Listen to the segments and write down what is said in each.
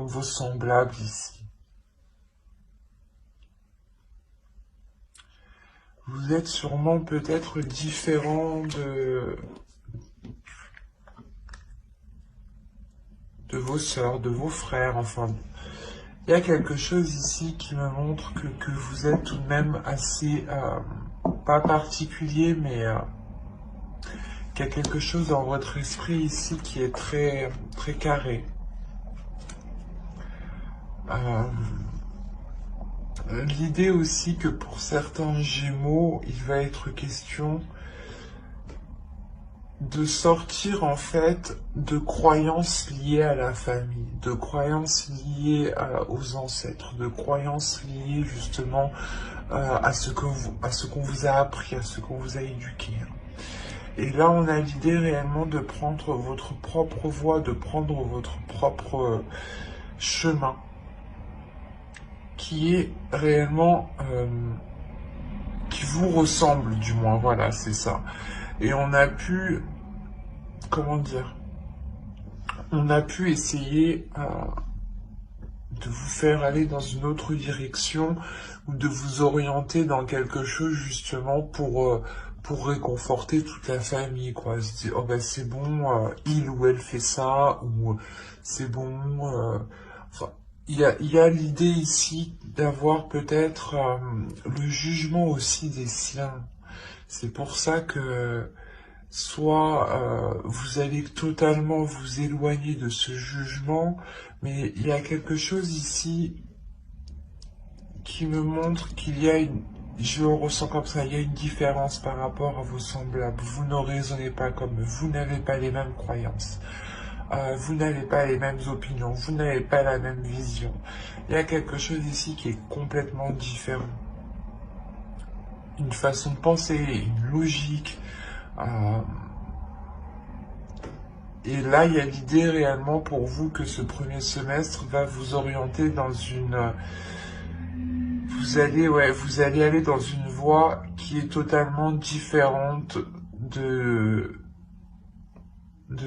vos semblables ici. Vous êtes sûrement peut-être différent de vos sœurs, de vos frères, enfin. Il y a quelque chose ici qui me montre que vous êtes tout de même assez, pas particulier, mais qu'il y a quelque chose dans votre esprit ici qui est très, très carré. L'idée aussi que pour certains Gémeaux, il va être question de sortir en fait de croyances liées à la famille, de croyances liées aux ancêtres, de croyances liées justement à ce qu'on vous a appris, à ce qu'on vous a éduqué. Et là, on a l'idée réellement de prendre votre propre voie, de prendre votre propre chemin, qui est réellement, qui vous ressemble du moins, voilà, c'est ça. Et on a pu, comment dire, on a pu essayer de vous faire aller dans une autre direction ou de vous orienter dans quelque chose justement pour réconforter toute la famille, quoi. Se dire, oh ben c'est bon, il ou elle fait ça, ou c'est bon. Enfin, il y a l'idée ici d'avoir peut-être le jugement aussi des siens. C'est pour ça que soit vous allez totalement vous éloigner de ce jugement, mais il y a quelque chose ici qui me montre qu'il y a une, je le ressens comme ça, il y a une différence par rapport à vos semblables. Vous ne raisonnez pas comme eux, vous n'avez pas les mêmes croyances, vous n'avez pas les mêmes opinions, vous n'avez pas la même vision. Il y a quelque chose ici qui est complètement différent. Une façon de penser, une logique. Et là, il y a l'idée réellement pour vous que ce premier semestre va vous orienter dans une... vous allez aller dans une voie qui est totalement différente de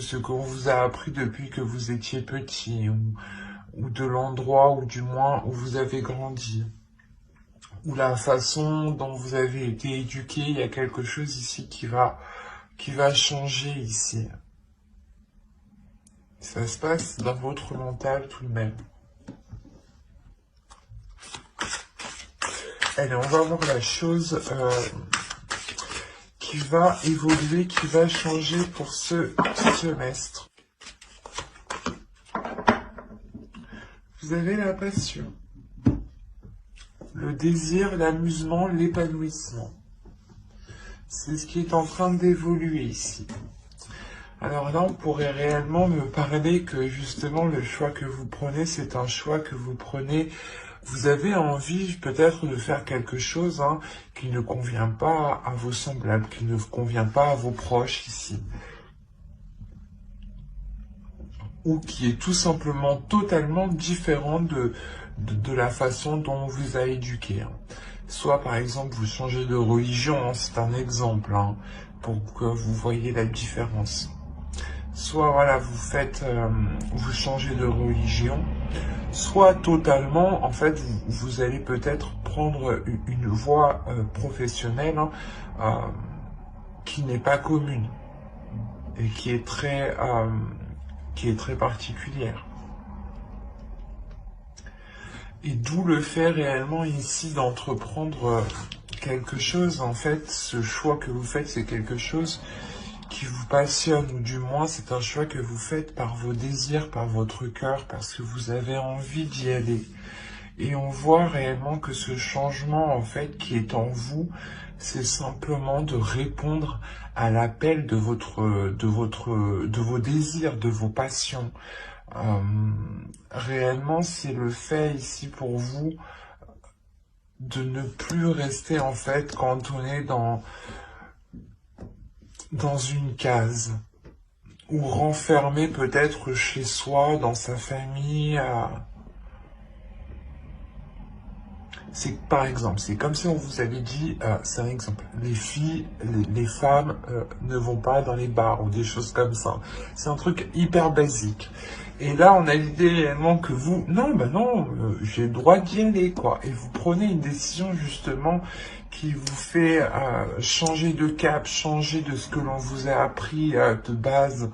ce qu'on vous a appris depuis que vous étiez petit, ou de l'endroit, ou du moins où vous avez grandi, ou la façon dont vous avez été éduqué. Il y a quelque chose ici qui va changer ici. Ça se passe dans votre mental tout de même. Allez, on va voir la chose qui va évoluer, qui va changer pour ce semestre. Vous avez la passion, le désir, l'amusement, l'épanouissement. C'est ce qui est en train d'évoluer ici. Alors là, on pourrait réellement me parler que justement le choix que vous prenez, c'est un choix que vous prenez. Vous avez envie peut-être de faire quelque chose qui ne convient pas à vos semblables, qui ne convient pas à vos proches ici. Ou qui est tout simplement totalement différent de la façon dont on vous a éduqué. Soit par exemple vous changez de religion, c'est un exemple, pour que vous voyez la différence. Soit voilà, vous changez de religion, soit totalement, en fait, vous allez peut-être prendre une voie professionnelle qui n'est pas commune et qui est très particulière. Et d'où le fait réellement ici d'entreprendre quelque chose. En fait, ce choix que vous faites, c'est quelque chose qui vous passionne, ou du moins c'est un choix que vous faites par vos désirs, par votre cœur, parce que vous avez envie d'y aller. Et on voit réellement que ce changement, en fait, qui est en vous, c'est simplement de répondre à l'appel de vos désirs, de vos passions. Réellement, c'est le fait ici pour vous de ne plus rester, en fait, cantonné dans une case, ou renfermé peut-être chez soi, dans sa famille. C'est par exemple, c'est comme si on vous avait dit, c'est un exemple, les filles, les femmes ne vont pas dans les bars ou des choses comme ça. C'est un truc hyper basique. Et là, on a l'idée réellement que vous, non, ben non, j'ai le droit d'y aller, quoi. Et vous prenez une décision justement qui vous fait changer de cap, changer de ce que l'on vous a appris de base.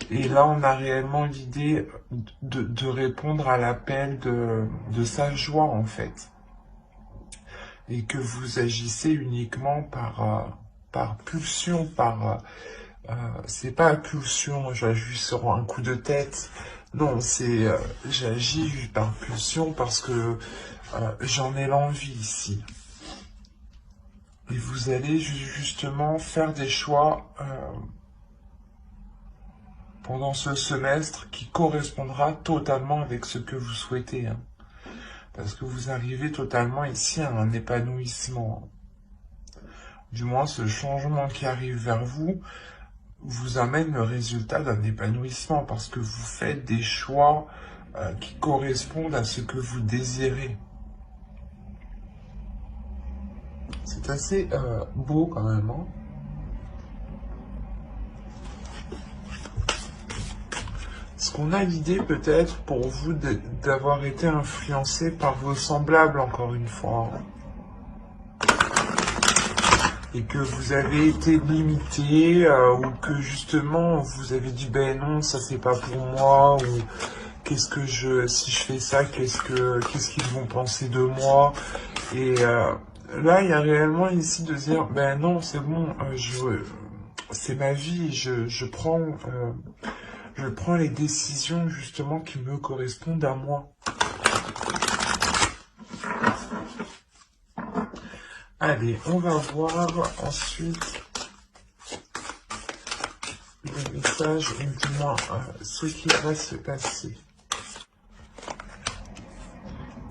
Et là, on a réellement l'idée de répondre à l'appel de sa joie, en fait. Et que vous agissez uniquement par pulsion, c'est pas pulsion, j'agis sur un coup de tête. Non, c'est j'agis par pulsion parce que j'en ai l'envie ici. Et vous allez justement faire des choix pendant ce semestre qui correspondra totalement avec ce que vous souhaitez. Hein. Parce que vous arrivez totalement ici à un épanouissement. Du moins, ce changement qui arrive vers vous vous amène le résultat d'un épanouissement parce que vous faites des choix qui correspondent à ce que vous désirez. C'est assez beau quand même. Hein. Est-ce qu'on a l'idée peut-être pour vous d'avoir été influencé par vos semblables encore une fois et que vous avez été limité ou que justement vous avez dit ben non ça c'est pas pour moi ou qu'est-ce que si je fais ça qu'est-ce qu'ils vont penser de moi et là il y a réellement ici de dire ben non c'est bon c'est ma vie je prends les décisions justement qui me correspondent à moi. Allez, on va voir ensuite le message, ou du moins ce qui va se passer.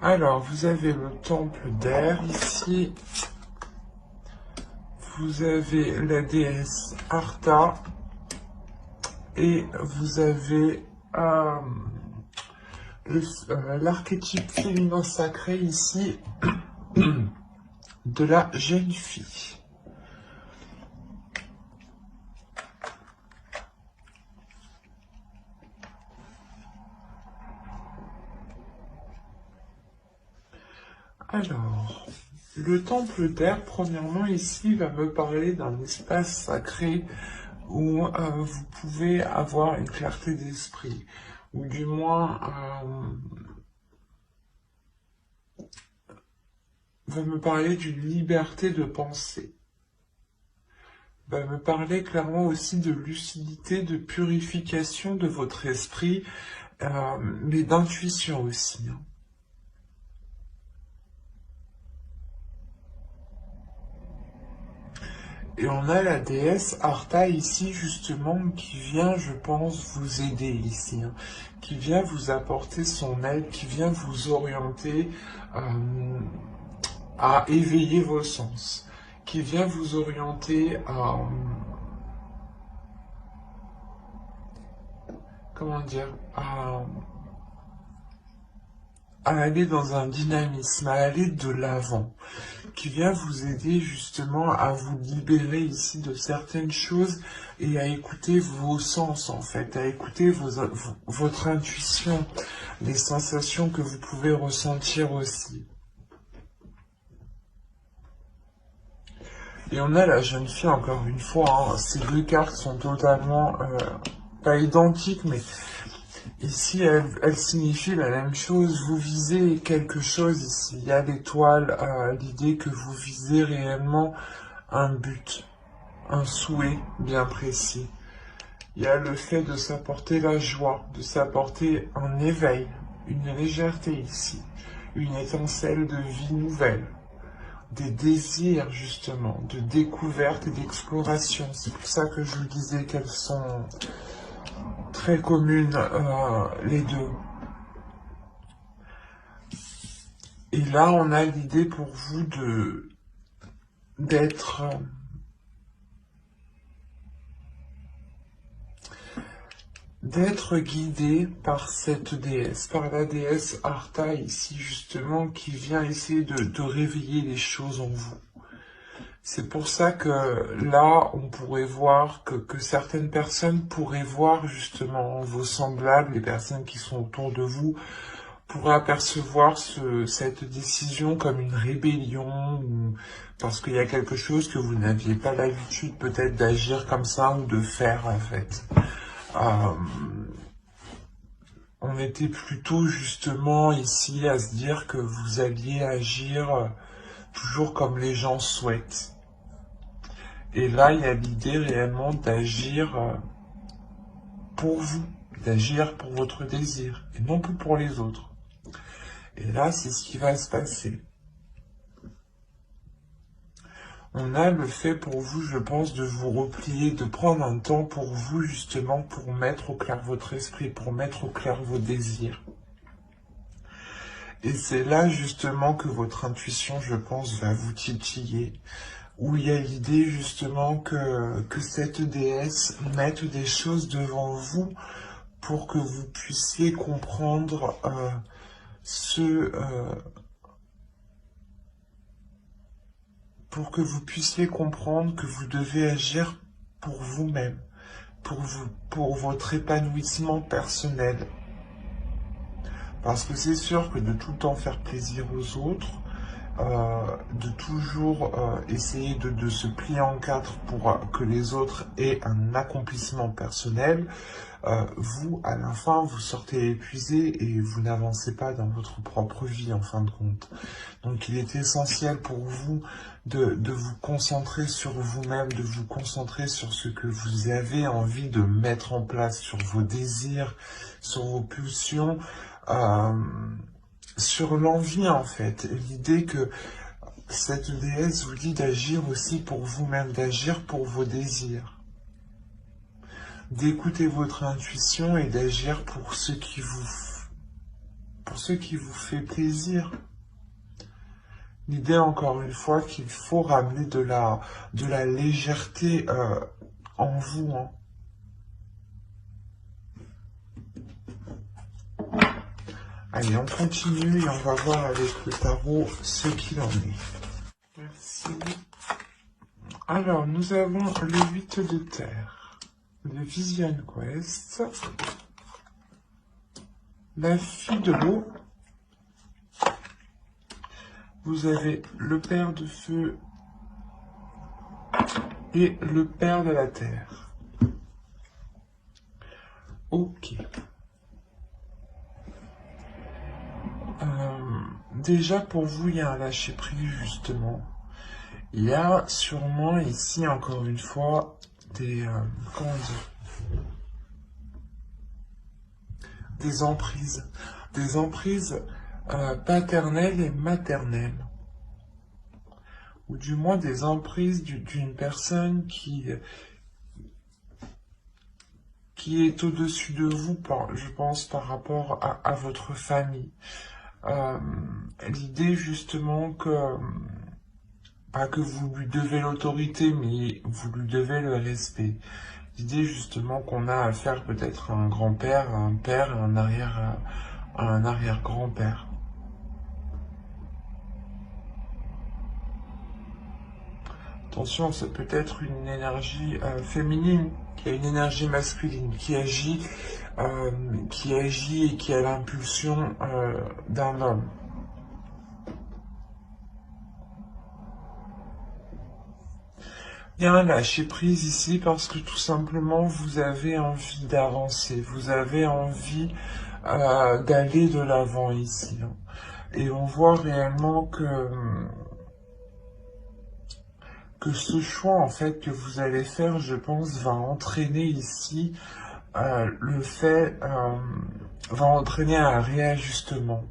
Alors, vous avez le temple d'air ici. Vous avez la déesse Artha. Et vous avez l'archétype féminin sacré ici de la jeune fille. Alors, le temple d'air, premièrement, ici, va me parler d'un espace sacré où vous pouvez avoir une clarté d'esprit, ou du moins va me parler d'une liberté de pensée. Va me parler clairement aussi de lucidité, de purification de votre esprit, mais d'intuition aussi. Hein. Et on a la déesse Artha ici justement qui vient, je pense, vous aider ici, hein, qui vient vous apporter son aide, qui vient vous orienter à éveiller vos sens, qui vient vous orienter à comment dire, à aller dans un dynamisme, à aller de l'avant, qui vient vous aider justement à vous libérer ici de certaines choses et à écouter vos sens en fait, à écouter votre intuition, les sensations que vous pouvez ressentir aussi. Et on a la jeune fille encore une fois, hein, ces deux cartes sont totalement pas identiques mais ici, elle signifie la même chose. Vous visez quelque chose ici. Il y a l'étoile, l'idée que vous visez réellement un but, un souhait bien précis. Il y a le fait de s'apporter la joie, de s'apporter un éveil, une légèreté ici, une étincelle de vie nouvelle, des désirs justement, de découverte et d'exploration. C'est pour ça que je vous disais qu'elles sont très communes les deux. Et là, on a l'idée pour vous d'être d'être guidé par cette déesse, par la déesse Artha ici justement, qui vient essayer de réveiller les choses en vous. C'est pour ça que là, on pourrait voir que certaines personnes pourraient voir justement vos semblables, les personnes qui sont autour de vous, pourraient apercevoir cette décision comme une rébellion, parce qu'il y a quelque chose que vous n'aviez pas l'habitude peut-être d'agir comme ça ou de faire en fait. On était plutôt justement ici à se dire que vous alliez agir toujours comme les gens souhaitent. Et là, il y a l'idée réellement d'agir pour vous, d'agir pour votre désir, et non plus pour les autres. Et là, c'est ce qui va se passer. On a le fait pour vous, je pense, de vous replier, de prendre un temps pour vous, justement, pour mettre au clair votre esprit, pour mettre au clair vos désirs. Et c'est là, justement, que votre intuition, je pense, va vous titiller. Où il y a l'idée, justement, que cette déesse mette des choses devant vous pour que vous puissiez comprendre pour que vous puissiez comprendre que vous devez agir pour vous-même, pour votre épanouissement personnel. Parce que c'est sûr que de tout le temps faire plaisir aux autres, de toujours essayer de se plier en quatre pour que les autres aient un accomplissement personnel, vous, à la fin, vous sortez épuisé et vous n'avancez pas dans votre propre vie, en fin de compte. Donc, il est essentiel pour vous de vous concentrer sur vous-même, de vous concentrer sur ce que vous avez envie de mettre en place, sur vos désirs, sur vos pulsions, sur l'envie, en fait. L'idée que cette déesse vous dit d'agir aussi pour vous-même, d'agir pour vos désirs. D'écouter votre intuition et d'agir pour ce qui vous fait plaisir. L'idée, encore une fois, qu'il faut ramener de la légèreté en vous. Hein. Allez, on continue et on va voir avec le tarot ce qu'il en est. Merci. Alors, nous avons le 8 de terre. Le Vision Quest, la fille de l'eau, vous avez le père de feu et le père de la terre. Ok. Déjà pour vous, il y a un lâcher-prise justement. Il y a sûrement ici, encore une fois, des emprises paternelles et maternelles, ou du moins des emprises d'une personne qui est au-dessus de vous, je pense, par rapport à votre famille. L'idée justement que pas que vous lui devez l'autorité, mais vous lui devez le respect. L'idée justement qu'on a affaire peut-être à un grand-père, à un père, à un arrière-grand-père. Attention, ça peut être une énergie féminine, qui a une énergie masculine, qui agit et qui a l'impulsion d'un homme. Il y a un lâcher-prise ici parce que tout simplement vous avez envie d'avancer, vous avez envie d'aller de l'avant ici. Hein. Et on voit réellement que ce choix en fait que vous allez faire, je pense, va entraîner ici va entraîner un réajustement,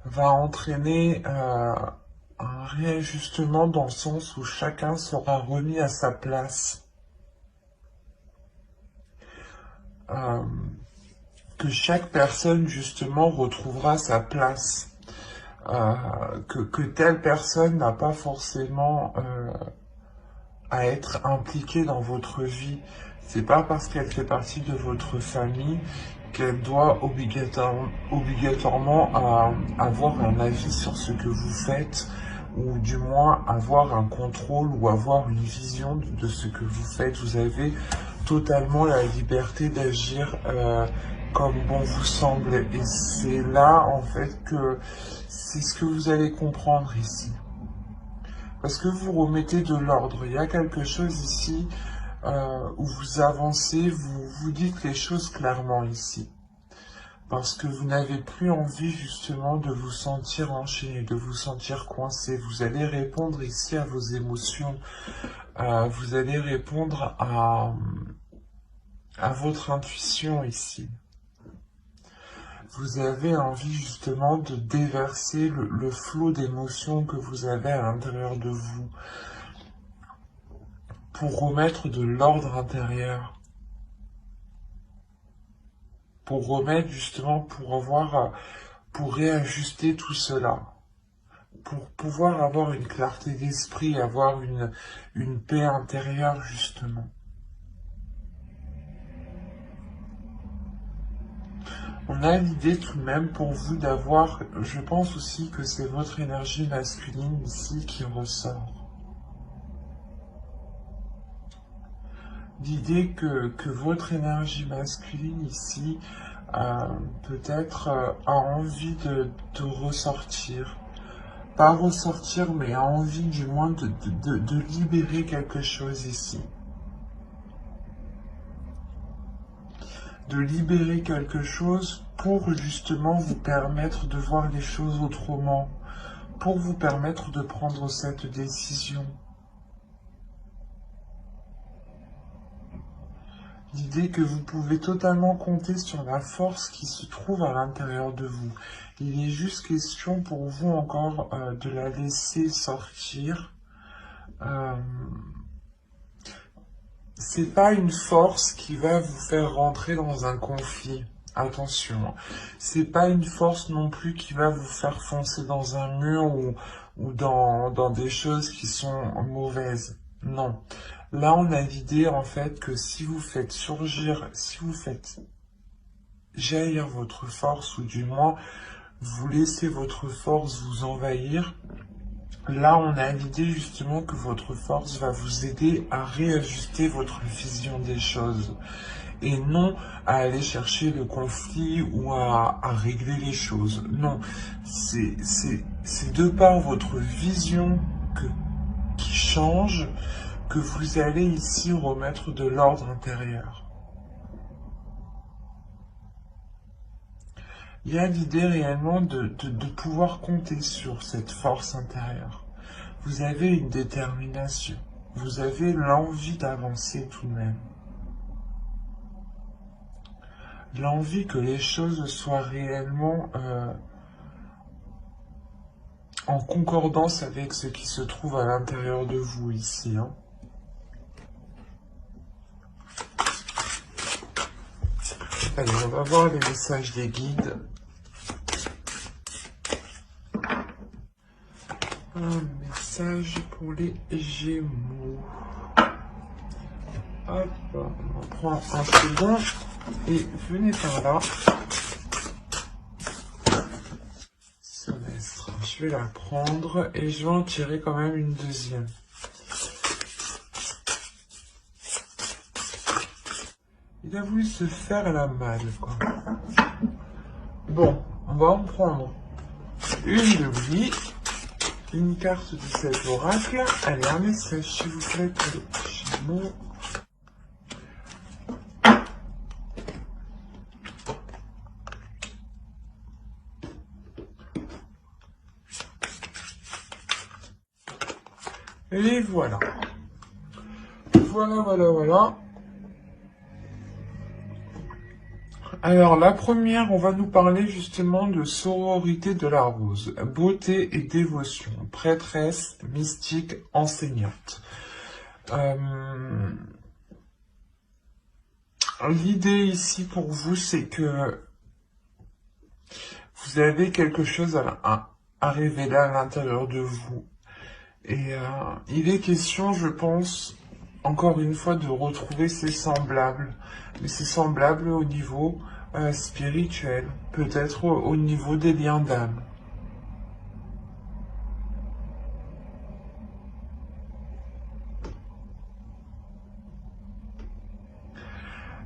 va entraîner un réajustement dans le sens où chacun sera remis à sa place. Que chaque personne justement retrouvera sa place. Que telle personne n'a pas forcément à être impliquée dans votre vie. C'est pas parce qu'elle fait partie de votre famille qu'elle doit obligatoirement avoir un avis sur ce que vous faites, ou du moins avoir un contrôle ou avoir une vision de ce que vous faites. Vous avez totalement la liberté d'agir comme bon vous semble. Et c'est là, en fait, que c'est ce que vous allez comprendre ici. Parce que vous remettez de l'ordre. Il y a quelque chose ici où vous avancez, vous vous dites les choses clairement ici. Parce que vous n'avez plus envie justement de vous sentir enchaîné, de vous sentir coincé. Vous allez répondre ici à vos émotions. Vous allez répondre à votre intuition ici. Vous avez envie justement de déverser le flot d'émotions que vous avez à l'intérieur de vous pour remettre de l'ordre intérieur. Pour remettre justement, pour réajuster tout cela. Pour pouvoir avoir une clarté d'esprit, avoir une paix intérieure justement. On a l'idée tout de même pour vous d'avoir, je pense aussi que c'est votre énergie masculine ici qui ressort. L'idée que votre énergie masculine ici peut-être a envie de ressortir. Pas ressortir, mais a envie du moins de libérer quelque chose ici. De libérer quelque chose pour justement vous permettre de voir les choses autrement, pour vous permettre de prendre cette décision. L'idée que vous pouvez totalement compter sur la force qui se trouve à l'intérieur de vous. Il est juste question pour vous encore de la laisser sortir. C'est pas une force qui va vous faire rentrer dans un conflit. Attention, c'est pas une force non plus qui va vous faire foncer dans un mur ou dans des choses qui sont mauvaises. Non. Là, on a l'idée en fait que si vous faites surgir, si vous faites jaillir votre force, ou du moins vous laissez votre force vous envahir, là, on a l'idée justement que votre force va vous aider à réajuster votre vision des choses et non à aller chercher le conflit ou à régler les choses. Non, c'est de par votre vision qui change que vous allez ici remettre de l'ordre intérieur. Il y a l'idée réellement de pouvoir compter sur cette force intérieure. Vous avez une détermination. Vous avez l'envie d'avancer tout de même. L'envie que les choses soient réellement en concordance avec ce qui se trouve à l'intérieur de vous ici. Hein. Allez, on va voir les messages des guides. Un message pour les Gémeaux. Hop, on prend un second et venez par là. Semestre. Je vais la prendre et je vais en tirer quand même une deuxième. Il a voulu se faire la malle, quoi. Bon, on va en prendre une de lui. Une carte de cet oracle. Allez, un message, s'il vous plaît, pour les Gémeaux. Et voilà. Voilà. Alors, la première, on va nous parler justement de sororité de la rose, beauté et dévotion, prêtresse, mystique, enseignante. L'idée ici pour vous, c'est que vous avez quelque chose à révéler à l'intérieur de vous. Et il est question, je pense, encore une fois, de retrouver ses semblables. Mais ses semblables au niveau spirituel, peut-être au niveau des liens d'âme.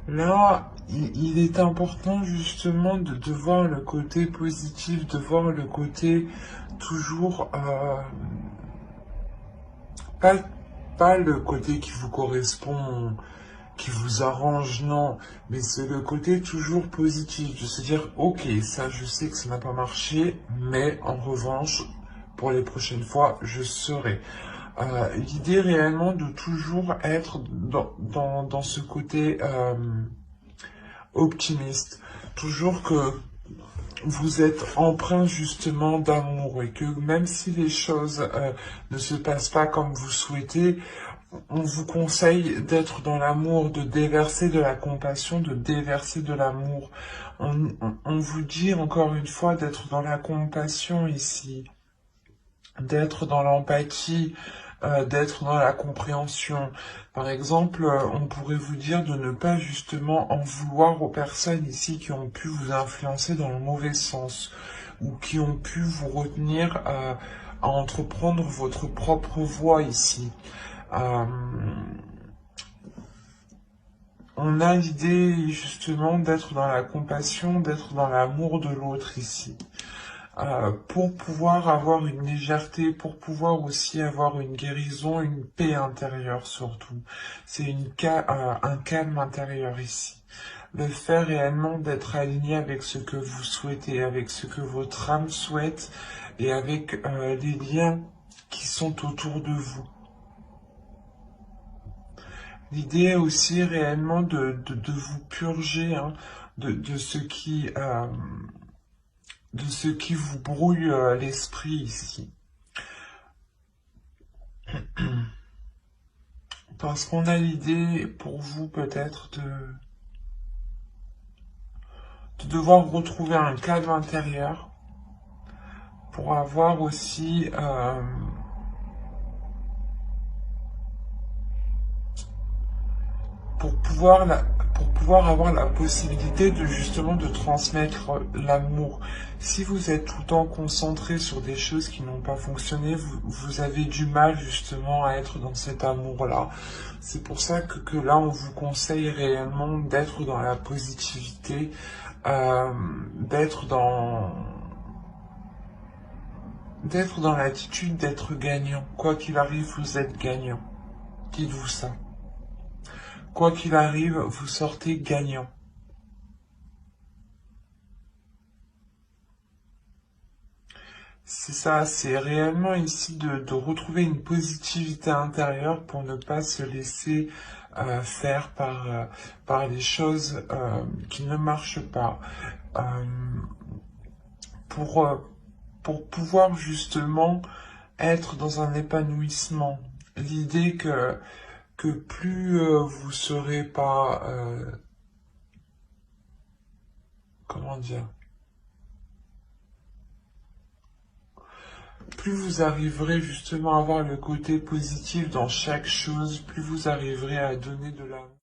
Là, il est important justement de voir le côté positif, de voir le côté toujours, pas, pas le côté qui vous correspond, qui vous arrange, non, mais c'est le côté toujours positif, de se dire, ok, ça je sais que ça n'a pas marché, mais en revanche, pour les prochaines fois, je saurai. L'idée réellement de toujours être dans ce côté optimiste, toujours que vous êtes empreint justement d'amour et que même si les choses ne se passent pas comme vous souhaitez, on vous conseille d'être dans l'amour, de déverser de la compassion, de déverser de l'amour. On vous dit encore une fois d'être dans la compassion ici, d'être dans l'empathie, d'être dans la compréhension. Par exemple, on pourrait vous dire de ne pas justement en vouloir aux personnes ici qui ont pu vous influencer dans le mauvais sens ou qui ont pu vous retenir à entreprendre votre propre voie ici. On a l'idée justement d'être dans la compassion, d'être dans l'amour de l'autre ici. Pour pouvoir avoir une légèreté, pour pouvoir aussi avoir une guérison, une paix intérieure surtout. C'est un calme intérieur ici. Le fait réellement d'être aligné avec ce que vous souhaitez, avec ce que votre âme souhaite et avec les liens qui sont autour de vous. L'idée est aussi réellement de vous purger hein, de ce qui vous brouille l'esprit ici. Parce qu'on a l'idée pour vous peut-être de devoir retrouver un calme intérieur pour avoir aussi pour pouvoir avoir la possibilité de justement de transmettre l'amour. Si vous êtes tout le temps concentré sur des choses qui n'ont pas fonctionné, vous avez du mal justement à être dans cet amour-là. C'est pour ça que là, on vous conseille réellement d'être dans la positivité, d'être dans l'attitude d'être gagnant. Quoi qu'il arrive, vous êtes gagnant. Dites-vous ça. Quoi qu'il arrive, vous sortez gagnant. C'est ça, c'est réellement ici de retrouver une positivité intérieure pour ne pas se laisser faire par les choses qui ne marchent pas. Pour pouvoir justement être dans un épanouissement. L'idée que plus vous serez pas, comment dire, plus vous arriverez justement à avoir le côté positif dans chaque chose, plus vous arriverez à donner de l'amour.